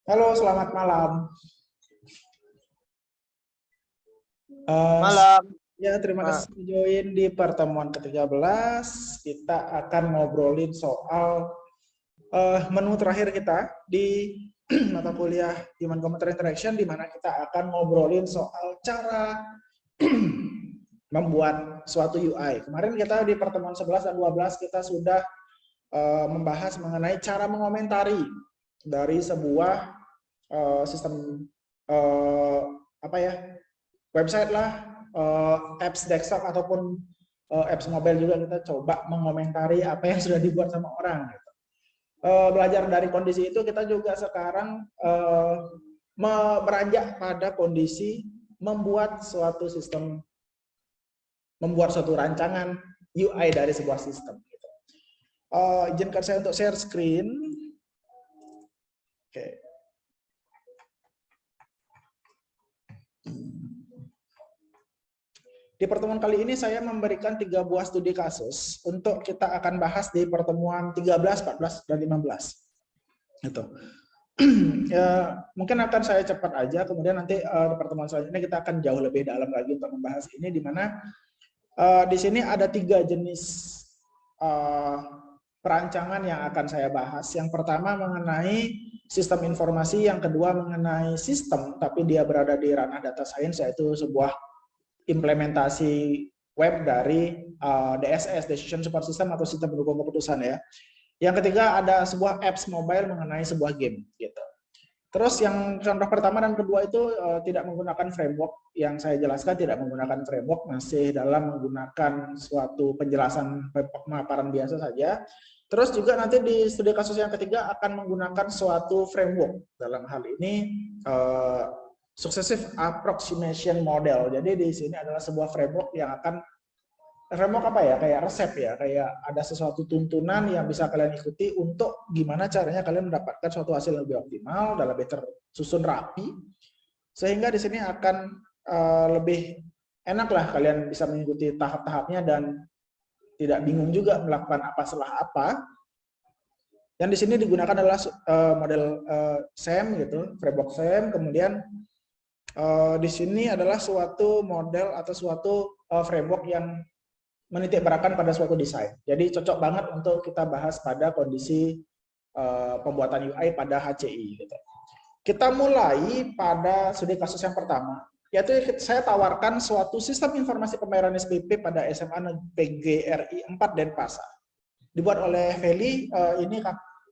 Halo, selamat malam. Uh, Malam, ya, terima Pak. kasih sudah join di pertemuan ke-13. Kita akan ngobrolin soal menu terakhir kita di mata kuliah Human Computer Interaction, di mana kita akan ngobrolin soal cara membuat suatu UI. Kemarin kita di pertemuan 11 dan 12 kita sudah membahas mengenai cara mengomentari dari sebuah sistem apa ya, website lah, apps desktop ataupun apps mobile juga kita coba mengomentari apa yang sudah dibuat sama orang. Gitu. Belajar dari kondisi itu kita juga sekarang beranjak pada kondisi membuat suatu sistem, membuat suatu rancangan UI dari sebuah sistem. Gitu. Izinkan saya untuk share screen. Oke. Di pertemuan kali ini saya memberikan 3 buah studi kasus untuk kita akan bahas di pertemuan 13, 14, dan 15. Gitu. Ya, mungkin akan saya cepat aja, kemudian nanti di pertemuan selanjutnya kita akan jauh lebih dalam lagi untuk membahas ini, di mana di sini ada 3 jenis perancangan yang akan saya bahas. Yang pertama mengenai sistem informasi, yang kedua mengenai sistem, tapi dia berada di ranah data science, yaitu sebuah implementasi web dari DSS, Decision Support System atau sistem pendukung keputusan ya. Yang ketiga ada sebuah apps mobile mengenai sebuah game gitu. Terus yang contoh pertama dan kedua itu tidak menggunakan framework, yang saya jelaskan tidak menggunakan framework, masih dalam menggunakan suatu penjelasan pemaparan biasa saja. Terus juga nanti di studi kasus yang ketiga akan menggunakan suatu framework, dalam hal ini Successive Approximation Model. Jadi di sini adalah sebuah framework yang akan, framework apa ya, kayak resep ya, kayak ada sesuatu tuntunan yang bisa kalian ikuti untuk gimana caranya kalian mendapatkan suatu hasil yang lebih optimal dan lebih tersusun rapi, sehingga di sini akan lebih enak lah kalian bisa mengikuti tahap-tahapnya dan tidak bingung juga melakukan apa setelah apa. Yang di sini digunakan adalah model SAM gitu, framework SAM. Kemudian di sini adalah suatu model atau suatu framework yang menitik beratkan pada suatu desain. Jadi cocok banget untuk kita bahas pada kondisi pembuatan UI pada HCI. Gitu. Kita mulai pada studi kasus yang pertama, yaitu saya tawarkan suatu sistem informasi pembayaran SPP pada SMA PGRI 4 Denpasar. Dibuat oleh Feli, ini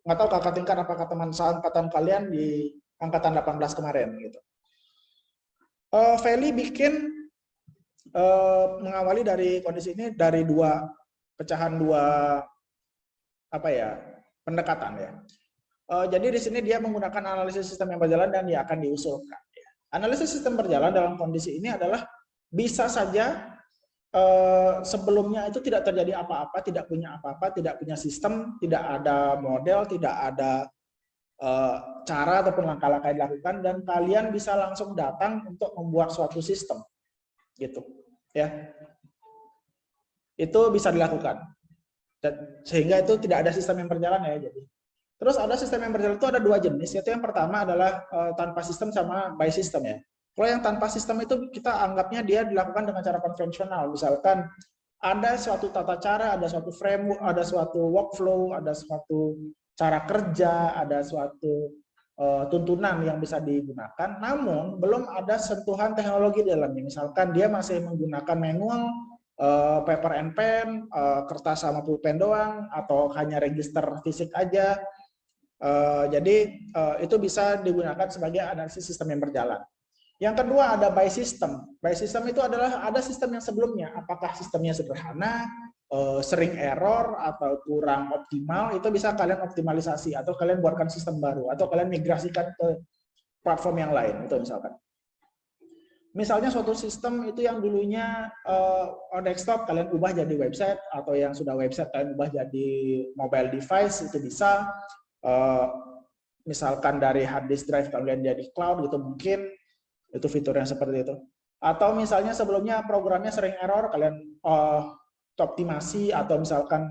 nggak tahu kakak tingkat apakah teman seangkatan kalian di angkatan 18 kemarin gitu. Feli bikin mengawali dari kondisi ini dari pecahan dua pendekatan ya. Jadi di sini dia menggunakan analisis sistem yang berjalan dan dia akan diusulkan. Ya. Analisis sistem berjalan dalam kondisi ini adalah bisa saja sebelumnya itu tidak terjadi apa-apa, tidak punya apa-apa, tidak punya sistem, tidak ada model, tidak ada cara ataupun langkah-langkah yang dilakukan, dan kalian bisa langsung datang untuk membuat suatu sistem gitu ya. Itu bisa dilakukan dan sehingga itu tidak ada sistem yang berjalan ya. Jadi terus ada sistem yang berjalan itu ada 2 jenis, yaitu yang pertama adalah tanpa sistem sama by system ya. Kalau yang tanpa sistem itu kita anggapnya dia dilakukan dengan cara konvensional, misalkan ada suatu tata cara, ada suatu framework, ada suatu workflow, ada suatu cara kerja, ada suatu tuntunan yang bisa digunakan, namun belum ada sentuhan teknologi di dalamnya. Misalkan dia masih menggunakan manual, paper and pen, kertas sama pulpen doang, atau hanya register fisik aja. Jadi itu bisa digunakan sebagai analisis sistem yang berjalan. Yang kedua ada by system. By system itu adalah ada sistem yang sebelumnya, apakah sistemnya sederhana, sering error atau kurang optimal, itu bisa kalian optimalisasi atau kalian buatkan sistem baru atau kalian migrasikan ke platform yang lain itu misalkan. Misalnya suatu sistem itu yang dulunya desktop kalian ubah jadi website, atau yang sudah website kalian ubah jadi mobile device, itu bisa. Misalkan dari hard disk drive kalian jadi cloud gitu, mungkin itu fitur yang seperti itu. Atau misalnya sebelumnya programnya sering error, kalian optimasi, atau misalkan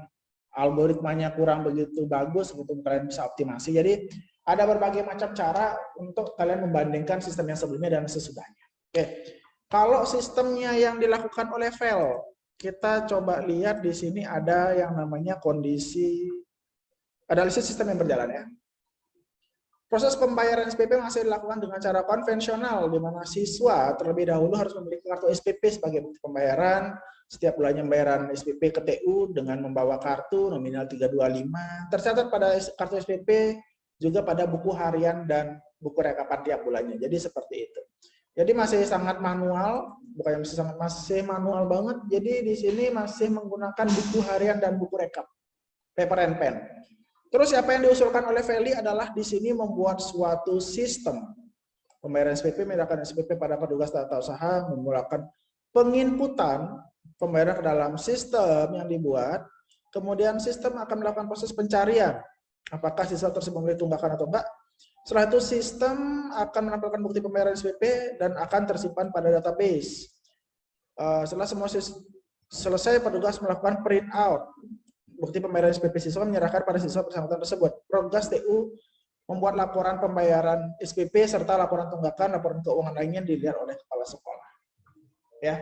algoritmanya kurang begitu bagus gitu, kalian bisa optimasi. Jadi ada berbagai macam cara untuk kalian membandingkan sistem yang sebelumnya dan sesudahnya. Oke, kalau sistemnya yang dilakukan oleh fail, kita coba lihat di sini ada yang namanya kondisi analisis sistem yang berjalan ya. Proses pembayaran SPP masih dilakukan dengan cara konvensional, di mana siswa terlebih dahulu harus memiliki kartu SPP sebagai bukti pembayaran. Setiap bulannya pembayaran SPP ke TU dengan membawa kartu nominal 325. Tercatat pada kartu SPP juga pada buku harian dan buku rekapan tiap bulannya. Jadi seperti itu. Jadi masih sangat manual, bukannya masih manual banget. Jadi di sini masih menggunakan buku harian dan buku rekap, paper and pen. Terus apa yang diusulkan oleh Feli adalah di sini membuat suatu sistem pembayaran SPP, memindahkan SPP pada petugas tata usaha, memulakan penginputan pembayaran ke dalam sistem yang dibuat, kemudian sistem akan melakukan proses pencarian, apakah siswa tersebut memiliki tunggakan atau enggak. Setelah itu sistem akan menampilkan bukti pembayaran SPP dan akan tersimpan pada database. Setelah semua selesai, petugas melakukan print out bukti pembayaran SPP siswa, menyerahkan pada siswa bersangkutan tersebut. Petugas TU membuat laporan pembayaran SPP serta laporan tunggakan, laporan keuangan lainnya dilihat oleh kepala sekolah. Ya,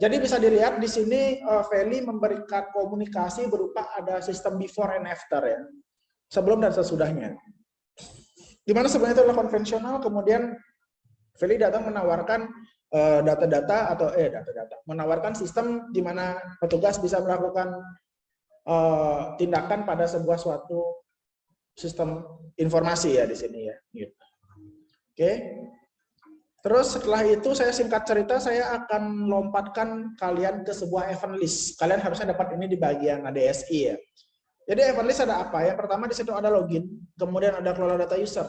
jadi bisa dilihat di sini Feli memberikan komunikasi berupa ada sistem before and after ya, sebelum dan sesudahnya. Dimana sebenarnya itu adalah konvensional, kemudian Feli datang menawarkan data-data atau menawarkan sistem di mana petugas bisa melakukan tindakan pada sebuah suatu sistem informasi ya di sini ya. Gitu. Oke. Terus setelah itu saya singkat cerita, saya akan lompatkan kalian ke sebuah event list. Kalian harusnya dapat ini di bagian ADSI ya. Jadi event list ada apa? Yang pertama di situ ada login, kemudian ada kelola data user.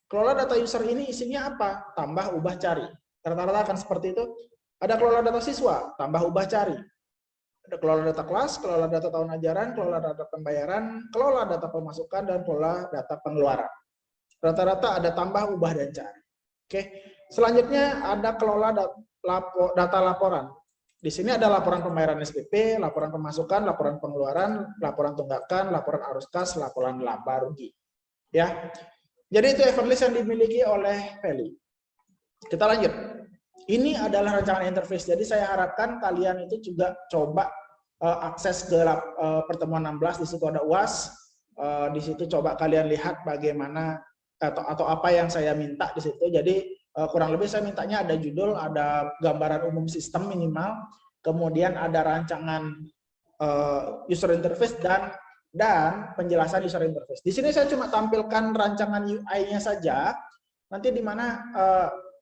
Kelola data user ini isinya apa? Tambah, ubah, cari. Rata-rata akan seperti itu. Ada kelola data siswa, tambah, ubah, cari. Ada kelola data kelas, kelola data tahun ajaran, kelola data pembayaran, kelola data pemasukan, dan kelola data pengeluaran. Rata-rata ada tambah, ubah, dan cari. Oke. Selanjutnya ada kelola data laporan. Di sini ada laporan pembayaran SPP, laporan pemasukan, laporan pengeluaran, laporan tunggakan, laporan arus kas, laporan laba rugi. Ya. Jadi itu event list yang dimiliki oleh Feli. Kita lanjut. Ini adalah rancangan interface. Jadi saya harapkan kalian itu juga coba akses ke pertemuan 16, di situ ada UAS. Di situ coba kalian lihat bagaimana atau apa yang saya minta di situ. Jadi kurang lebih saya mintanya ada judul, ada gambaran umum sistem minimal, kemudian ada rancangan user interface dan penjelasan user interface. Di sini saya cuma tampilkan rancangan UI-nya saja. Nanti di mana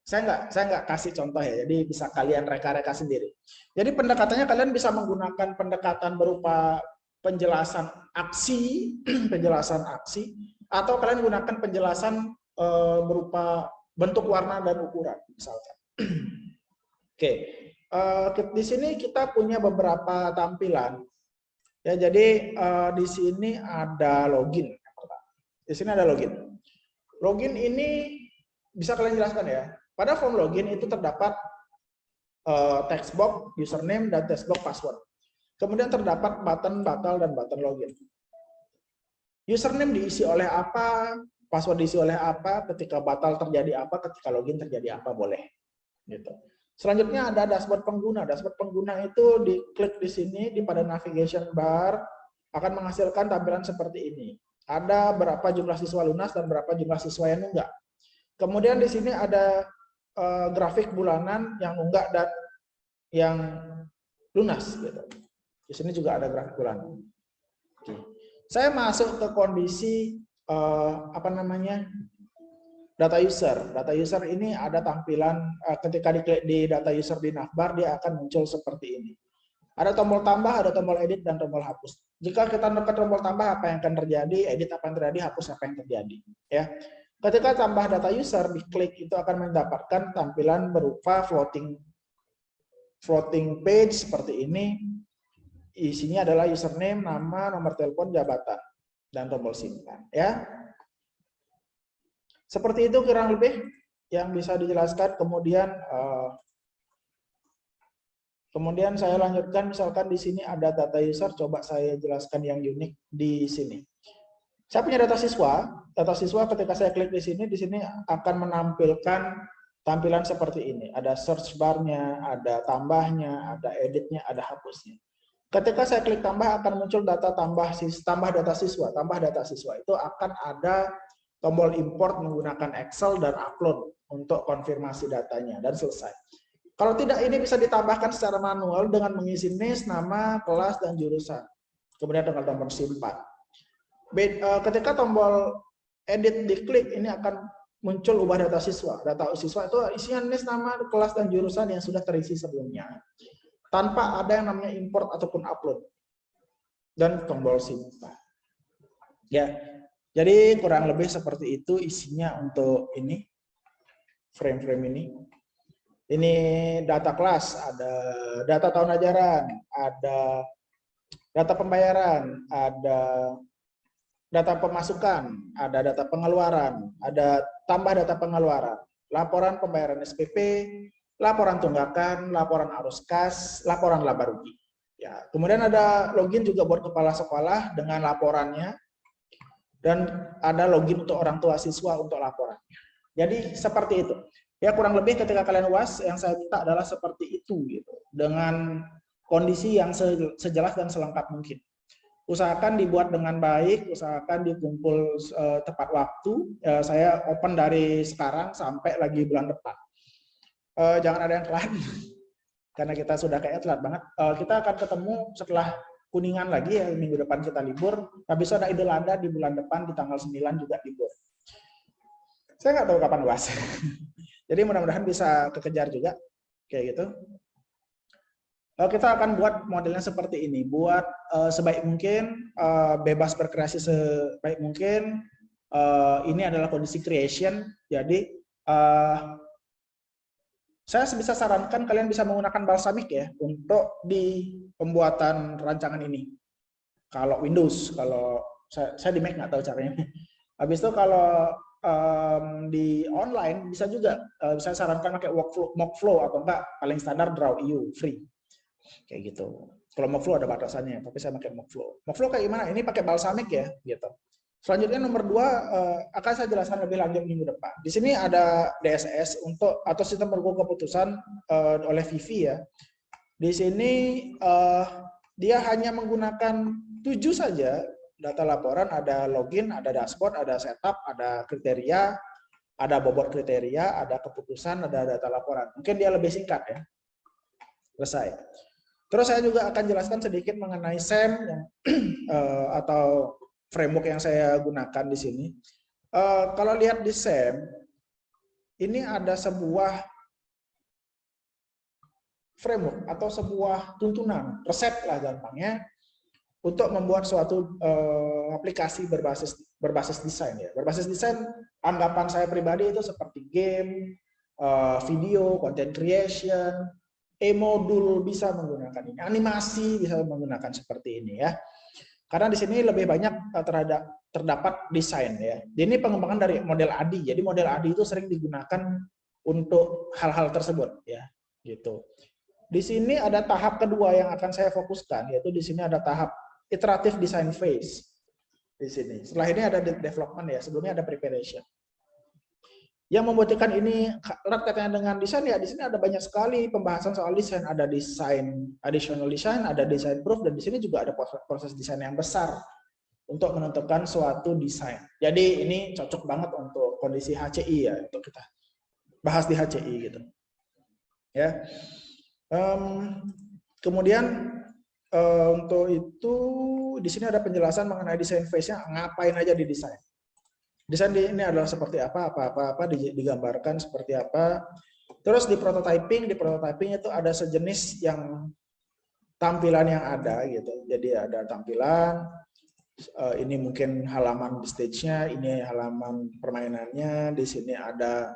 saya nggak kasih contoh ya, jadi bisa kalian reka-reka sendiri. Jadi pendekatannya kalian bisa menggunakan pendekatan berupa penjelasan aksi, atau kalian gunakan penjelasan berupa bentuk warna dan ukuran, misalkan. Oke, di sini kita punya beberapa tampilan. Ya, jadi di sini ada login. Di sini ada login. Login ini bisa kalian jelaskan ya. Pada form login itu terdapat text box username dan text box password. Kemudian terdapat button batal dan button login. Username diisi oleh apa, password diisi oleh apa, ketika batal terjadi apa, ketika login terjadi apa, boleh. Gitu. Selanjutnya ada dashboard pengguna. Dashboard pengguna itu diklik di sini di pada navigation bar akan menghasilkan tampilan seperti ini. Ada berapa jumlah siswa lunas dan berapa jumlah siswa yang nunggak. Kemudian di sini ada grafik bulanan yang nunggak dan yang lunas gitu. Di sini juga ada grafik bulanan. Oke. Saya masuk ke kondisi data user. Data user ini ada tampilan ketika diklik di data user di navbar dia akan muncul seperti ini. Ada tombol tambah, ada tombol edit dan tombol hapus. Jika kita menekan tombol tambah, apa yang akan terjadi? Edit apa yang terjadi? Hapus apa yang terjadi? Ya. Ketika tambah data user, diklik itu akan mendapatkan tampilan berupa floating page seperti ini. Isinya adalah username, nama, nomor telepon, jabatan, dan tombol simpan. Ya, seperti itu kurang lebih yang bisa dijelaskan. Kemudian saya lanjutkan, misalkan di sini ada data user, coba saya jelaskan yang unik di sini. Saya punya data siswa. Data siswa ketika saya klik di sini akan menampilkan tampilan seperti ini. Ada search bar-nya, ada tambahnya, ada editnya, ada hapusnya. Ketika saya klik tambah akan muncul data tambah data siswa, tambah data siswa. Itu akan ada tombol import menggunakan Excel dan upload untuk konfirmasi datanya dan selesai. Kalau tidak, ini bisa ditambahkan secara manual dengan mengisi NIS, nama, kelas, dan jurusan. Kemudian dengan tombol simpan. Ketika tombol edit diklik, ini akan muncul ubah data siswa. Data siswa itu isinya NIS, nama, kelas, dan jurusan yang sudah terisi sebelumnya, tanpa ada yang namanya import ataupun upload. Dan tombol simpan. Ya, jadi kurang lebih seperti itu isinya untuk ini, frame-frame ini. Ini data kelas, ada data tahun ajaran, ada data pembayaran, ada data pemasukan, ada data pengeluaran, ada tambah data pengeluaran, laporan pembayaran SPP, laporan tunggakan, laporan arus kas, laporan laba rugi. Ya, kemudian ada login juga buat kepala sekolah dengan laporannya, dan ada login untuk orang tua siswa untuk laporannya. Jadi seperti itu. Ya kurang lebih ketika kalian UAS yang saya minta adalah seperti itu gitu, dengan kondisi yang sejelas dan selengkap mungkin. Usahakan dibuat dengan baik, usahakan dikumpul tepat waktu. Saya open dari sekarang sampai lagi bulan depan. Jangan ada yang telat, karena kita sudah kayak telat banget. Kita akan ketemu setelah Kuningan lagi ya, minggu depan kita libur. Habis itu ada Idul Adha di bulan depan, di tanggal 9 juga libur. Saya nggak tahu kapan UAS. Jadi mudah-mudahan bisa kekejar juga, kayak gitu. Kita akan buat modelnya seperti ini, buat sebaik mungkin, bebas berkreasi sebaik mungkin. Ini adalah kondisi creation, jadi saya bisa sarankan kalian bisa menggunakan Balsamic ya untuk di pembuatan rancangan ini. Kalau Windows, kalau saya di Mac nggak tahu caranya. Habis itu kalau di online bisa juga, saya sarankan pakai Mockflow atau enggak paling standar Draw.io free, kayak gitu. Kalau Mockflow ada batasannya, tapi saya pakai Mockflow. Mockflow kayak gimana? Ini pakai Balsamic ya, gitu. Selanjutnya nomor 2 akan saya jelaskan lebih lanjut minggu depan. Di sini ada DSS untuk atau sistem pengukur keputusan oleh Vivi ya. Di sini dia hanya menggunakan 7 saja data laporan, ada login, ada dashboard, ada setup, ada kriteria, ada bobot kriteria, ada keputusan, ada data laporan. Mungkin dia lebih singkat ya. Selesai. Terus saya juga akan jelaskan sedikit mengenai SEM yang, atau framework yang saya gunakan di sini. Kalau lihat di SEM, ini ada sebuah framework atau sebuah tuntunan, resep lah gampangnya, untuk membuat suatu aplikasi berbasis desain ya. Berbasis desain, anggapan saya pribadi itu seperti game, video, content creation, e-modul bisa menggunakan ini, animasi bisa menggunakan seperti ini ya. Karena di sini lebih banyak terdapat desain ya. Ini pengembangan dari model ADI. Jadi model ADI itu sering digunakan untuk hal-hal tersebut ya, gitu. Di sini ada tahap kedua yang akan saya fokuskan, yaitu di sini ada tahap iterative design phase. Di sini. Setelah ini ada development ya, sebelumnya ada preparation. Yang membutuhkan ini erat kaitannya dengan desain ya, di sini ada banyak sekali pembahasan soal desain, ada desain additional design, ada design proof, dan di sini juga ada proses desain yang besar untuk menentukan suatu desain. Jadi ini cocok banget untuk kondisi HCI ya, untuk kita bahas di HCI gitu. Ya. Kemudian untuk itu di sini ada penjelasan mengenai desain phase-nya, ngapain aja di desain. Desain ini adalah seperti apa digambarkan seperti apa. Terus di prototyping itu ada sejenis yang tampilan yang ada gitu. Jadi ada tampilan, ini mungkin halaman stage-nya, ini halaman permainannya, di sini ada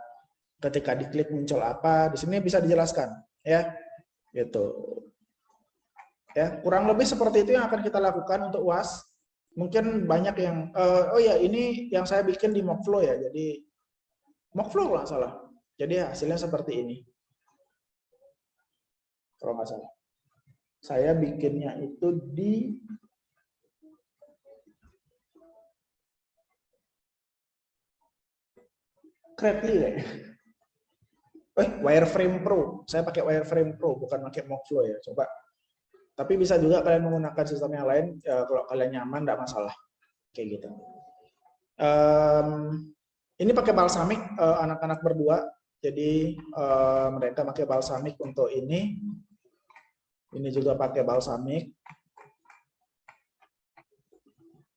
ketika diklik muncul apa, di sini bisa dijelaskan ya. Gitu. Ya, kurang lebih seperti itu yang akan kita lakukan untuk UAS. Mungkin banyak yang oh ya, ini yang saya bikin di Mockflow ya. Jadi Mockflow nggak salah. Jadi hasilnya seperti ini. Kalau nggak salah. Saya bikinnya itu di Credly ya. Wireframe Pro. Saya pakai Wireframe Pro, bukan pakai Mockflow ya. Coba. Tapi bisa juga kalian menggunakan sistem yang lain. Kalau kalian nyaman, tidak masalah. Kayak gitu. Ini pakai Balsamic, anak-anak berdua. Jadi mereka pakai Balsamic untuk ini. Ini juga pakai Balsamic.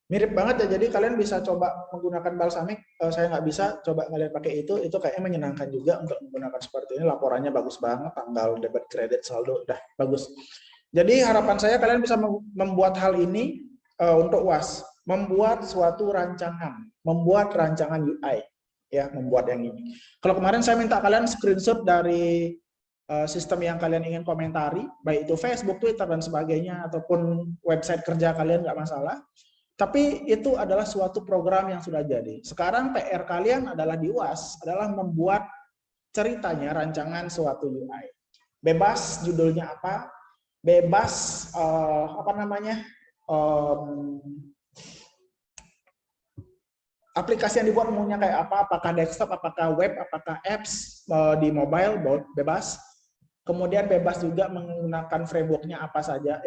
Mirip banget ya, jadi kalian bisa coba menggunakan Balsamic. Saya nggak bisa, coba kalian pakai itu kayaknya menyenangkan juga untuk menggunakan seperti ini. Laporannya bagus banget, tanggal, debit, kredit, saldo, udah bagus. Jadi harapan saya kalian bisa membuat hal ini untuk UAS, membuat suatu rancangan, membuat rancangan UI, ya, membuat yang ini. Kalau kemarin saya minta kalian screenshot dari sistem yang kalian ingin komentari, baik itu Facebook, Twitter, dan sebagainya, ataupun website kerja kalian, nggak masalah. Tapi itu adalah suatu program yang sudah jadi. Sekarang PR kalian adalah di UAS, adalah membuat ceritanya, rancangan suatu UI. Bebas judulnya apa, bebas aplikasi yang dibuat maunya kayak apa, apakah desktop, apakah web, apakah apps di mobile, bebas. Kemudian bebas juga menggunakan frameworknya apa saja,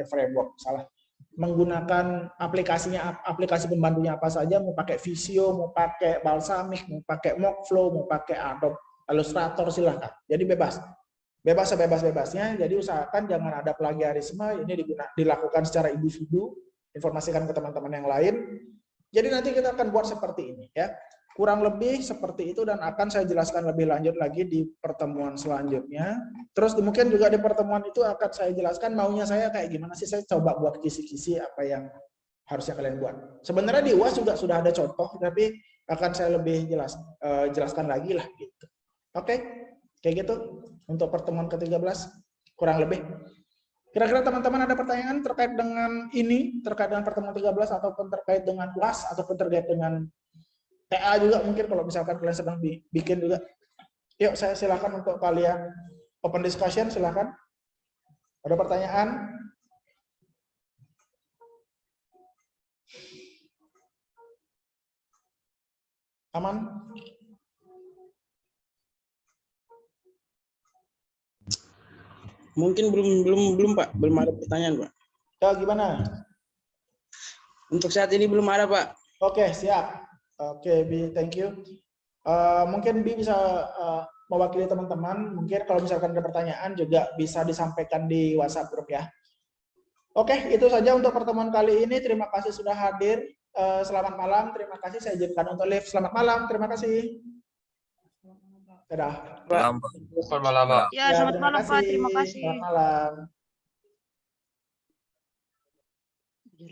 menggunakan aplikasinya, aplikasi pembantunya apa saja, mau pakai Visio, mau pakai Balsamic, mau pakai Mockflow, mau pakai Adobe Illustrator, silahkan. Jadi bebas. Bebas sebebas-bebasnya, jadi usahakan jangan ada plagiarisme, ini dilakukan secara individu, informasikan ke teman-teman yang lain. Jadi nanti kita akan buat seperti ini ya. Kurang lebih seperti itu dan akan saya jelaskan lebih lanjut lagi di pertemuan selanjutnya. Terus mungkin juga di pertemuan itu akan saya jelaskan maunya saya kayak gimana sih, saya coba buat kisi-kisi apa yang harusnya kalian buat. Sebenarnya di UAS juga sudah ada contoh, tapi akan saya lebih jelaskan lagi lah gitu. Oke, kayak gitu untuk pertemuan ke-13 kurang lebih. Kira-kira teman-teman ada pertanyaan terkait dengan ini, terkait dengan pertemuan 13 ataupun terkait dengan UAS ataupun terkait dengan TA juga mungkin kalau misalkan kalian sedang bikin juga. Yuk, saya silakan untuk kalian open discussion, silakan. Ada pertanyaan? Aman? Mungkin belum Pak, belum ada pertanyaan Pak. Ya, gimana? Untuk saat ini belum ada Pak. Oke, siap. Oke, Bi, thank you. Mungkin Bi bisa mewakili teman-teman. Mungkin kalau misalkan ada pertanyaan juga bisa disampaikan di WhatsApp grup ya. Oke, itu saja untuk pertemuan kali ini. Terima kasih sudah hadir. Selamat malam. Terima kasih. Saya izinkan untuk live. Selamat malam. Terima kasih. Dadah. Selamat malam, Pak. Ya, selamat malam Pak. Terima kasih. Selamat malam.